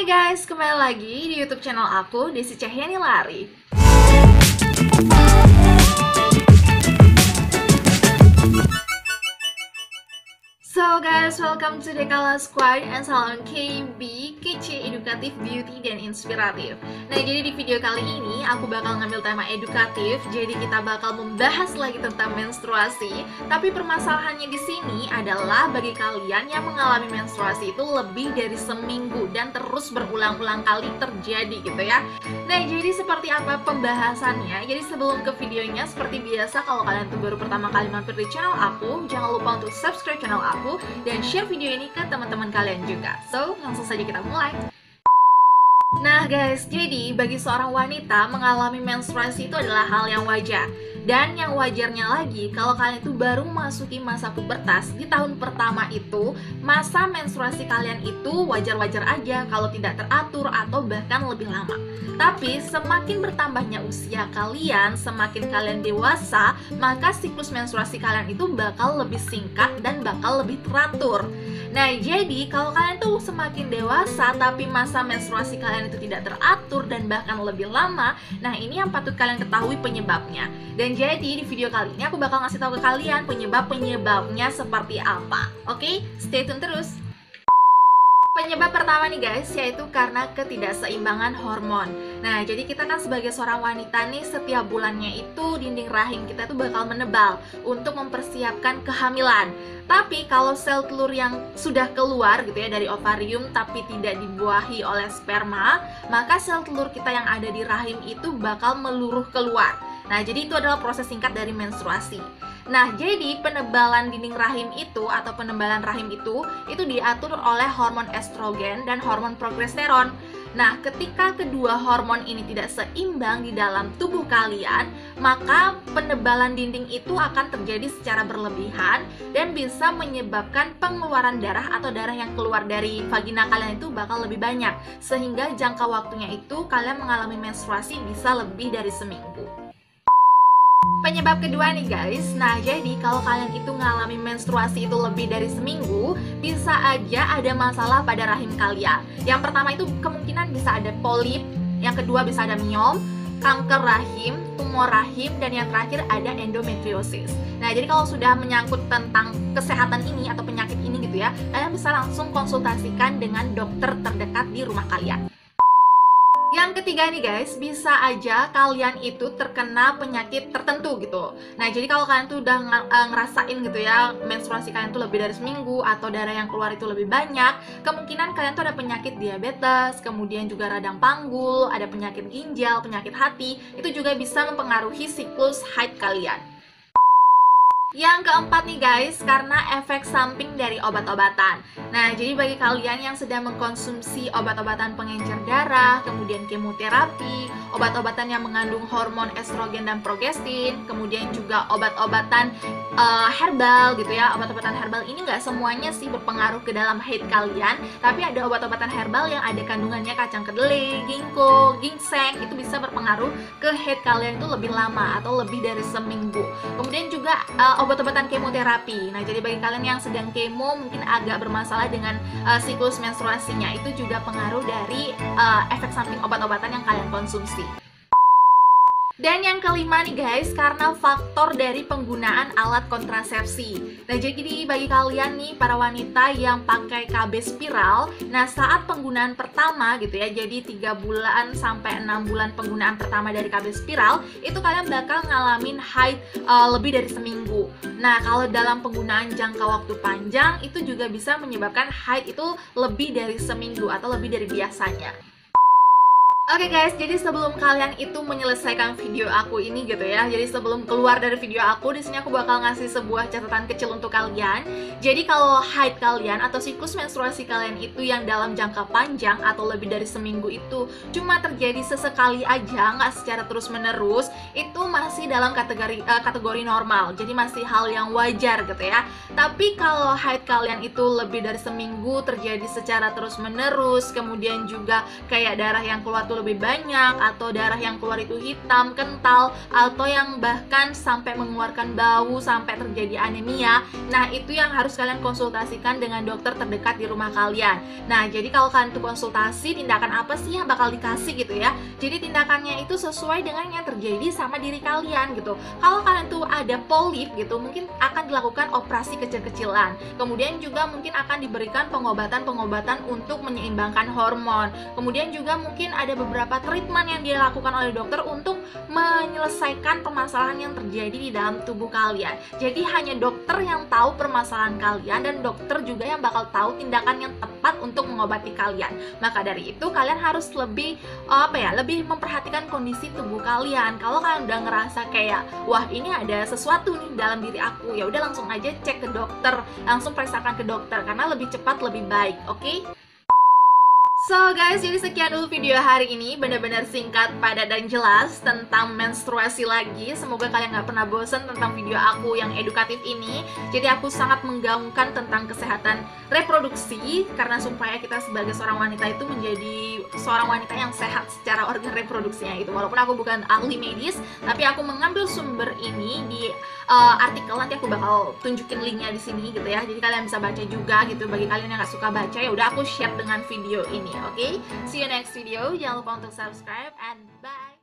Hai guys, kembali lagi di YouTube channel aku, Desi Cahyani Lari. So guys, welcome to Dekala Squad and Salon KB, kece, edukatif, beauty, dan inspiratif. Nah, jadi di video kali ini aku bakal ngambil tema edukatif. Jadi kita bakal membahas lagi tentang menstruasi. Tapi permasalahannya di sini adalah bagi kalian yang mengalami menstruasi itu lebih dari seminggu dan terus berulang-ulang kali terjadi gitu ya. Nah, jadi seperti apa pembahasannya? Jadi sebelum ke videonya, seperti biasa kalau kalian tuh baru pertama kali mampir di channel aku, jangan lupa untuk subscribe channel aku dan share video ini ke teman-teman kalian juga. So, langsung saja kita mulai. Nah guys, jadi bagi seorang wanita mengalami menstruasi itu adalah hal yang wajar. Dan yang wajarnya lagi, kalau kalian itu baru memasuki masa pubertas, di tahun pertama itu, masa menstruasi kalian itu wajar-wajar aja kalau tidak teratur atau bahkan lebih lama. Tapi semakin bertambahnya usia kalian, semakin kalian dewasa, maka siklus menstruasi kalian itu bakal lebih singkat dan bakal lebih teratur. Nah, jadi kalau kalian tuh semakin dewasa tapi masa menstruasi kalian itu tidak teratur dan bahkan lebih lama, nah ini yang patut kalian ketahui penyebabnya. Dan jadi di video kali ini aku bakal ngasih tahu ke kalian penyebabnya seperti apa. Oke, stay tune terus. Penyebab pertama nih guys, yaitu karena ketidakseimbangan hormon. Nah, jadi kita kan sebagai seorang wanita nih, setiap bulannya itu dinding rahim kita tuh bakal menebal untuk mempersiapkan kehamilan. Tapi kalau sel telur yang sudah keluar gitu ya dari ovarium tapi tidak dibuahi oleh sperma, maka sel telur kita yang ada di rahim itu bakal meluruh keluar. Nah, jadi itu adalah proses singkat dari menstruasi. Nah, jadi penebalan dinding rahim itu atau penebalan rahim itu diatur oleh hormon estrogen dan hormon progesteron. Nah, ketika kedua hormon ini tidak seimbang di dalam tubuh kalian, maka penebalan dinding itu akan terjadi secara berlebihan dan bisa menyebabkan pengeluaran darah atau darah yang keluar dari vagina kalian itu bakal lebih banyak. Sehingga jangka waktunya itu kalian mengalami menstruasi bisa lebih dari seminggu. Penyebab kedua nih guys, nah jadi kalau kalian itu mengalami menstruasi itu lebih dari seminggu, bisa aja ada masalah pada rahim kalian. Yang pertama itu kemungkinan bisa ada polip, yang kedua bisa ada miom, kanker rahim, tumor rahim, dan yang terakhir ada endometriosis. Nah, jadi kalau sudah menyangkut tentang kesehatan ini atau penyakit ini gitu ya, kalian bisa langsung konsultasikan dengan dokter terdekat di rumah kalian. Yang ketiga nih guys, bisa aja kalian itu terkena penyakit tertentu gitu. Nah, jadi kalau kalian tuh udah ngerasain gitu ya, menstruasi kalian tuh lebih dari seminggu atau darah yang keluar itu lebih banyak, kemungkinan kalian tuh ada penyakit diabetes, kemudian juga radang panggul, ada penyakit ginjal, penyakit hati, itu juga bisa mempengaruhi siklus haid kalian. Yang keempat nih guys, karena efek samping dari obat-obatan. Nah, jadi bagi kalian yang sedang mengkonsumsi obat-obatan pengencer darah, kemudian kemoterapi, obat-obatan yang mengandung hormon estrogen dan progestin, kemudian juga obat-obatan herbal gitu ya. Obat-obatan herbal ini nggak semuanya sih berpengaruh ke dalam haid kalian, tapi ada obat-obatan herbal yang ada kandungannya kacang kedelai, ginkgo, ginseng, itu bisa berpengaruh ke haid kalian itu lebih lama atau lebih dari seminggu. Kemudian juga obat-obatan kemoterapi. Nah, jadi bagi kalian yang sedang kemo mungkin agak bermasalah dengan siklus menstruasinya, itu juga pengaruh dari efek samping obat-obatan yang kalian konsumsi. Dan yang kelima nih guys, karena faktor dari penggunaan alat kontrasepsi. Nah, jadi bagi kalian nih para wanita yang pakai KB spiral, nah saat penggunaan pertama gitu ya, jadi 3 bulan sampai 6 bulan penggunaan pertama dari KB spiral, itu kalian bakal ngalamin haid lebih dari seminggu. Nah, kalau dalam penggunaan jangka waktu panjang, itu juga bisa menyebabkan haid itu lebih dari seminggu atau lebih dari biasanya. Oke guys, jadi sebelum kalian itu menyelesaikan video aku ini gitu ya, jadi sebelum keluar dari video aku, di sini aku bakal ngasih sebuah catatan kecil untuk kalian. Jadi kalau haid kalian atau siklus menstruasi kalian itu yang dalam jangka panjang atau lebih dari seminggu itu cuma terjadi sesekali aja, nggak secara terus menerus, itu masih dalam kategori normal. Jadi masih hal yang wajar gitu ya. Tapi kalau haid kalian itu lebih dari seminggu terjadi secara terus menerus, kemudian juga kayak darah yang keluar tuh lebih banyak, atau darah yang keluar itu hitam, kental, atau yang bahkan sampai mengeluarkan bau, sampai terjadi anemia. Nah, itu yang harus kalian konsultasikan dengan dokter terdekat di rumah kalian. Nah, jadi kalau kalian tuh konsultasi, tindakan apa sih yang bakal dikasih gitu ya. Jadi tindakannya itu sesuai dengan yang terjadi sama diri kalian gitu. Kalau kalian tuh ada polip gitu, mungkin akan dilakukan operasi kecil-kecilan. Kemudian juga mungkin akan diberikan pengobatan-pengobatan untuk menyeimbangkan hormon. Kemudian juga mungkin ada beberapa treatment yang dilakukan oleh dokter untuk menyelesaikan permasalahan yang terjadi di dalam tubuh kalian. Jadi hanya dokter yang tahu permasalahan kalian, dan dokter juga yang bakal tahu tindakan yang tepat untuk mengobati kalian. Maka dari itu kalian harus lebih lebih memperhatikan kondisi tubuh kalian. Kalau kalian udah ngerasa kayak wah ini ada sesuatu nih dalam diri aku, ya udah langsung aja cek ke dokter, langsung periksakan ke dokter karena lebih cepat lebih baik, oke? So guys, jadi sekian dulu video hari ini, benar-benar singkat, padat, dan jelas tentang menstruasi lagi. Semoga kalian gak pernah bosan tentang video aku yang edukatif ini. Jadi aku sangat menggaungkan tentang kesehatan reproduksi, karena supaya kita sebagai seorang wanita itu menjadi seorang wanita yang sehat secara organ reproduksinya gitu. Walaupun aku bukan ahli medis, tapi aku mengambil sumber ini di artikel, nanti aku bakal tunjukin linknya di sini gitu ya. Jadi kalian bisa baca juga gitu. Bagi kalian yang gak suka baca, ya udah aku share dengan video ini. Oke, see you next video. Jangan lupa untuk subscribe and bye.